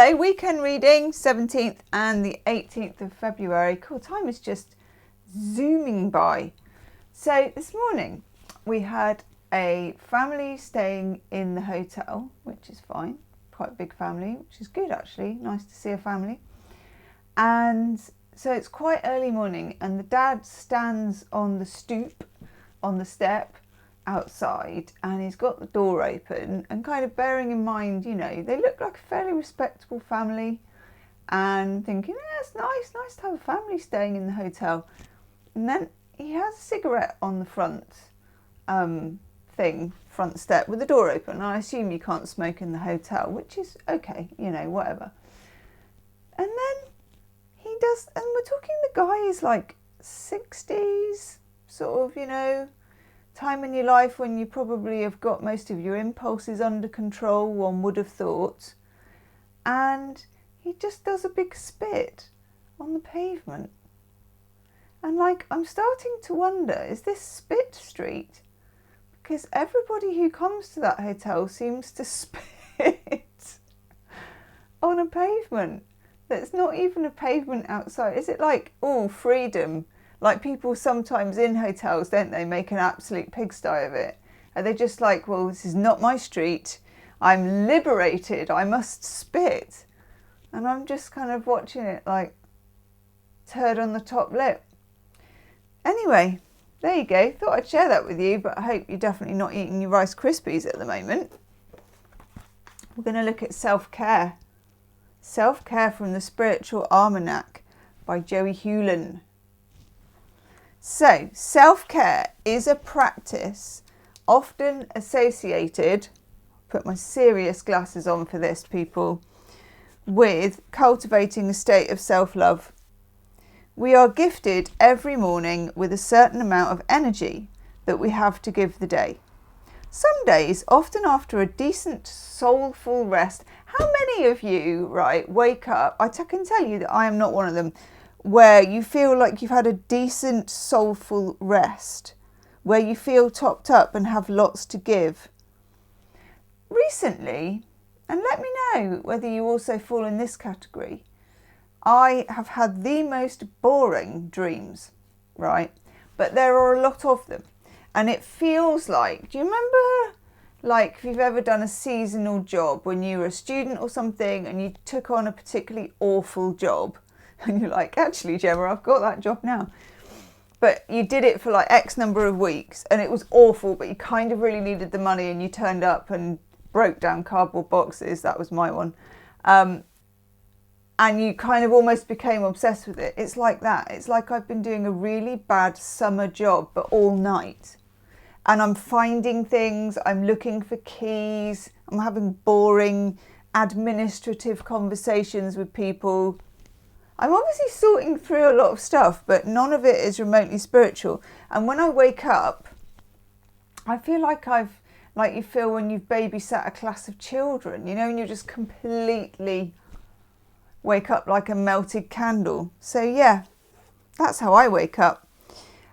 So weekend reading, 17th and the 18th of February. Cool, time is just zooming by. So this morning we had a family staying in the hotel, which is fine. Quite a big family, which is good actually. Nice to see a family. And so it's quite early morning and the dad stands on the stoop, on the step outside, and he's got the door open, and kind of bearing in mind, you know, they look like a fairly respectable family, and thinking, yeah, it's nice to have a family staying in the hotel. And then he has a cigarette on the front front step with the door open. I assume you can't smoke in the hotel, which is okay, you know, whatever. And then he does, and we're talking, the guy is like 60s, sort of, you know, time in your life when you probably have got most of your impulses under control, one would have thought. And he just does a big spit on the pavement. And like, I'm starting to wonder, is this Spit Street? Because everybody who comes to that hotel seems to spit on a pavement that's not even a pavement outside. Is it like, oh, freedom? Like people sometimes in hotels, don't they, make an absolute pigsty of it? Are they just like, well, this is not my street. I'm liberated. I must spit. And I'm just kind of watching it like turd on the top lip. Anyway, there you go. Thought I'd share that with you, but I hope you're definitely not eating your Rice Krispies at the moment. We're going to look at self-care. Self-care from the Spiritual Almanac by Joey Hewlin. So, self-care is a practice often associated, put my serious glasses on for this, people, with cultivating a state of self-love. We are gifted every morning with a certain amount of energy that we have to give the day. Some days, often after a decent, soulful rest, how many of you, right, wake up, I can tell you that I am not one of them, where you feel like you've had a decent, soulful rest, where you feel topped up and have lots to give. Recently, and let me know whether you also fall in this category, I have had the most boring dreams, right? But there are a lot of them. And it feels like, do you remember, like, if you've ever done a seasonal job when you were a student or something and you took on a particularly awful job? And you're like, actually, Gemma, I've got that job now. But you did it for like X number of weeks and it was awful, but you kind of really needed the money and you turned up and broke down cardboard boxes. That was my one. And you kind of almost became obsessed with it. It's like that. It's like I've been doing a really bad summer job, but all night. And I'm finding things, I'm looking for keys, I'm having boring administrative conversations with people. I'm obviously sorting through a lot of stuff, but none of it is remotely spiritual. And when I wake up, I feel like you feel when you've babysat a class of children, you know, and you just completely wake up like a melted candle. So yeah, that's how I wake up.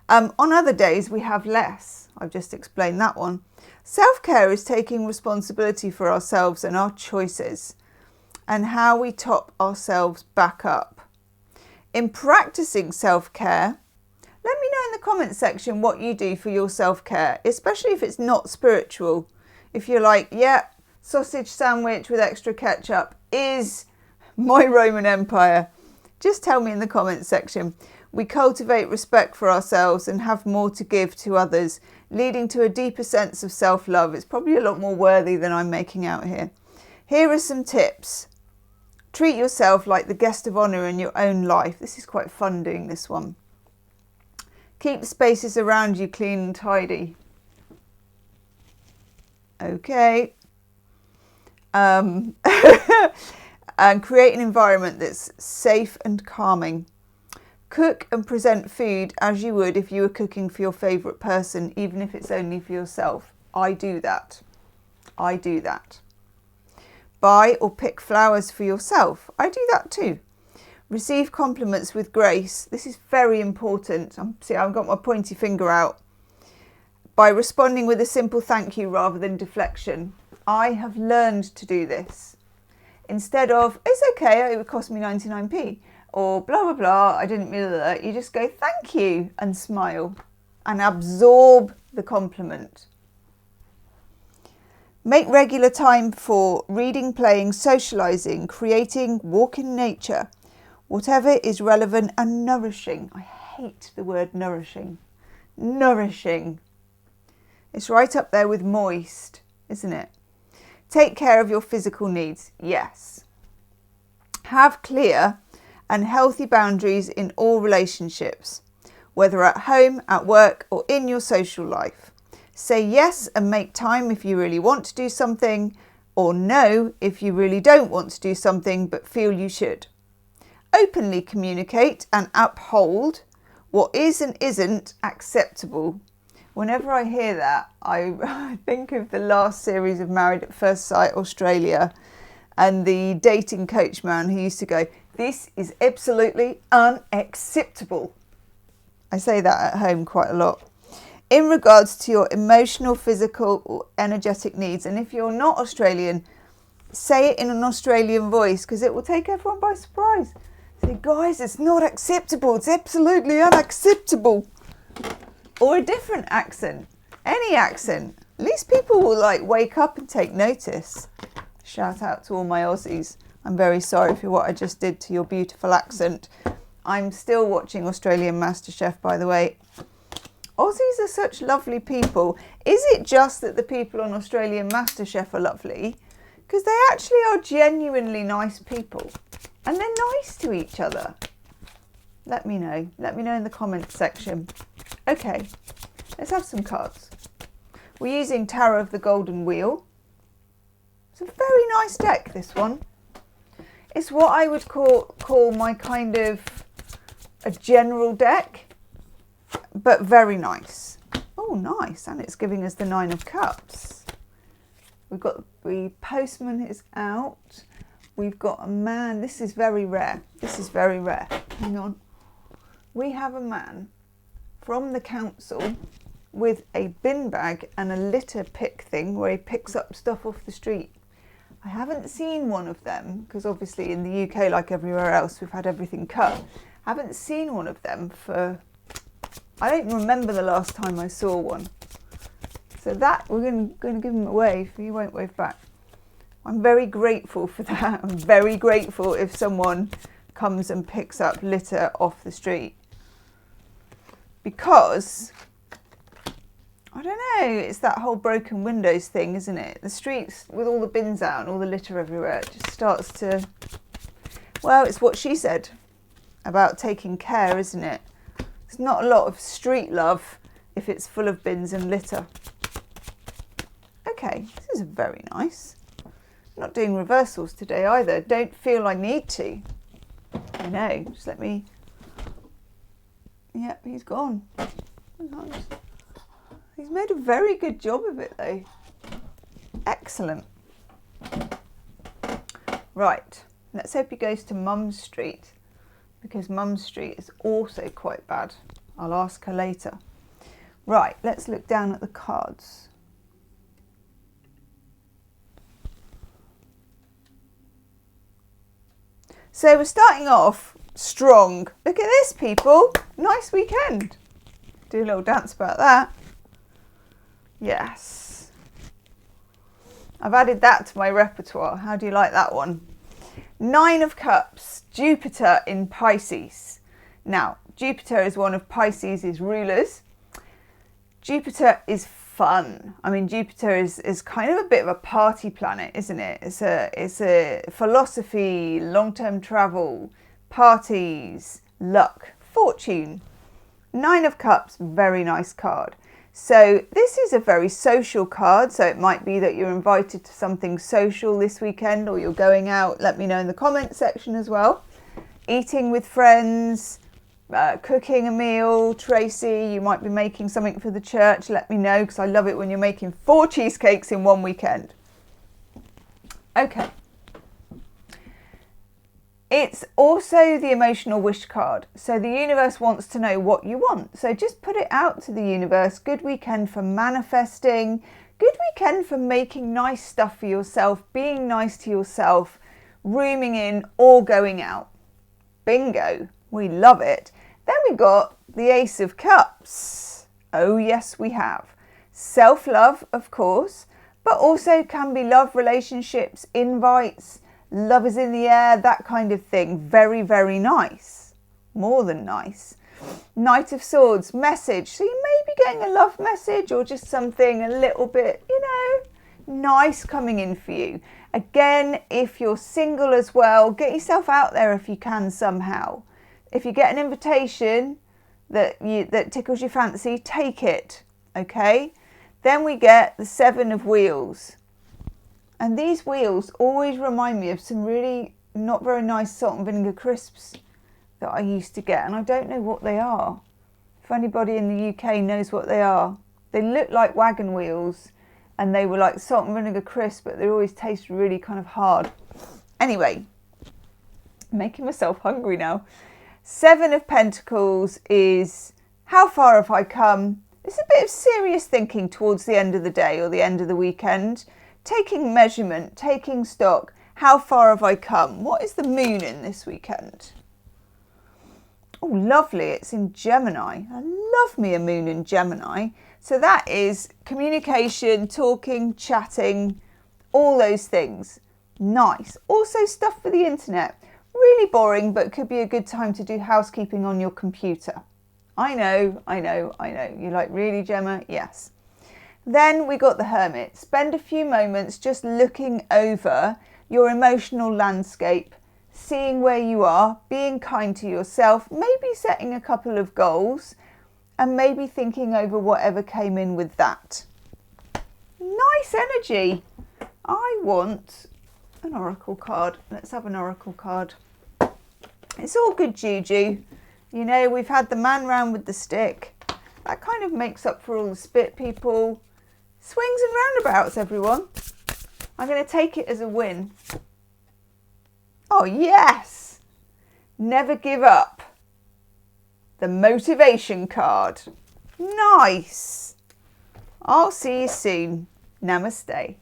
On other days, we have less. I've just explained that one. Self-care is taking responsibility for ourselves and our choices and how we top ourselves back up. In practicing self-care, let me know in the comments section what you do for your self-care, especially if it's not spiritual. If you're like, yeah, sausage sandwich with extra ketchup is my Roman Empire, just tell me in the comments section. We cultivate respect for ourselves and have more to give to others, leading to a deeper sense of self-love. It's probably a lot more worthy than I'm making out here. Here are some tips. Treat yourself like the guest of honour in your own life. This is quite fun doing this one. Keep the spaces around you clean and tidy. Okay. And create an environment that's safe and calming. Cook and present food as you would if you were cooking for your favourite person, even if it's only for yourself. I do that. Buy or pick flowers for yourself. I do that too. Receive compliments with grace. This is very important. See, I've got my pointy finger out. By responding with a simple thank you rather than deflection. I have learned to do this. Instead of, it's okay, it would cost me 99p, or blah, blah, blah, I didn't mean that. You just go, thank you, and smile, and absorb the compliment. Make regular time for reading, playing, socialising, creating, walk in nature, whatever is relevant and nourishing. I hate the word nourishing. Nourishing. It's right up there with moist, isn't it? Take care of your physical needs. Yes. Have clear and healthy boundaries in all relationships, whether at home, at work, or in your social life. Say yes and make time if you really want to do something, or no if you really don't want to do something but feel you should. Openly communicate and uphold what is and isn't acceptable. Whenever I hear that, I think of the last series of Married at First Sight Australia and the dating coach man who used to go, "This is absolutely unacceptable." I say that at home quite a lot. In regards to your emotional, physical or energetic needs. And if you're not Australian, say it in an Australian voice because it will take everyone by surprise. Say, guys, it's not acceptable. It's absolutely unacceptable. Or a different accent. Any accent. At least people will wake up and take notice. Shout out to all my Aussies. I'm very sorry for what I just did to your beautiful accent. I'm still watching Australian MasterChef, by the way. Aussies are such lovely people. Is it just that the people on Australian MasterChef are lovely? Because they actually are genuinely nice people. And they're nice to each other. Let me know. Let me know in the comments section. Okay, let's have some cards. We're using Tarot of the Golden Wheel. It's a very nice deck, this one. It's what I would call my kind of a general deck. But very nice. Oh, nice. And it's giving us the 9 of Cups. We've got the postman is out. We've got a man. This is very rare. This is very rare. Hang on. We have a man from the council with a bin bag and a litter pick thing where he picks up stuff off the street. I haven't seen one of them because obviously in the UK, like everywhere else, we've had everything cut. I haven't seen one of them for... I don't remember the last time I saw one. So that, we're going to give him a wave. He won't wave back. I'm very grateful for that. I'm very grateful if someone comes and picks up litter off the street. Because, I don't know, it's that whole broken windows thing, isn't it? The streets with all the bins out and all the litter everywhere, it just starts to... Well, it's what she said about taking care, isn't it? It's not a lot of street love if it's full of bins and litter. Okay, this is very nice. I'm not doing reversals today either. Don't feel I need to. I know, just let me... Yep, he's gone. He's made a very good job of it though. Excellent. Right, let's hope he goes to Mum Street. Because Mum Street is also quite bad. I'll ask her later. Right, let's look down at the cards. So we're starting off strong. Look at this, people. Nice weekend. Do a little dance about that. Yes. I've added that to my repertoire. How do you like that one? 9 of Cups, Jupiter in Pisces. Now, Jupiter is one of Pisces' rulers. Jupiter is fun. I mean, Jupiter is kind of a bit of a party planet, isn't it? It's a philosophy, long-term travel, parties, luck, fortune. 9 of Cups, very nice card. So this is a very social card, so it might be that you're invited to something social this weekend or you're going out. Let me know in the comment section as well. Eating with friends, cooking a meal. Tracy, you might be making something for the church. Let me know because I love it when you're making 4 cheesecakes in one weekend. Okay. It's also the emotional wish card. So the universe wants to know what you want. So just put it out to the universe. Good weekend for manifesting. Good weekend for making nice stuff for yourself, being nice to yourself, rooming in or going out. Bingo, we love it. Then we got the Ace of Cups. Oh yes, we have. Self-love, of course, but also can be love, relationships, invites, love is in the air, that kind of thing. Very, very nice. More than nice. Knight of Swords, message. So you may be getting a love message or just something a little bit, nice coming in for you. Again, if you're single as well, get yourself out there if you can somehow. If you get an invitation that tickles your fancy, take it, okay? Then we get the 7 of Wheels. And these wheels always remind me of some really not very nice salt and vinegar crisps that I used to get. And I don't know what they are. If anybody in the UK knows what they are. They look like wagon wheels. And they were like salt and vinegar crisps, but they always taste really kind of hard. Anyway, making myself hungry now. 7 of Pentacles is, how far have I come? It's a bit of serious thinking towards the end of the day or the end of the weekend. Taking measurement, taking stock. How far have I come? What is the moon in this weekend? Oh, lovely. It's in Gemini. I love me a moon in Gemini. So that is communication, talking, chatting, all those things. Nice. Also stuff for the internet. Really boring, but could be a good time to do housekeeping on your computer. I know. You're like, really, Gemma? Yes. Then we got the Hermit. Spend a few moments just looking over your emotional landscape, seeing where you are, being kind to yourself, maybe setting a couple of goals, and maybe thinking over whatever came in with that. Nice energy. I want an oracle card. Let's have an oracle card. It's all good juju. We've had the man round with the stick. That kind of makes up for all the spit people. Swings and roundabouts, everyone. I'm going to take it as a win. Oh, yes. Never give up. The motivation card. Nice. I'll see you soon. Namaste.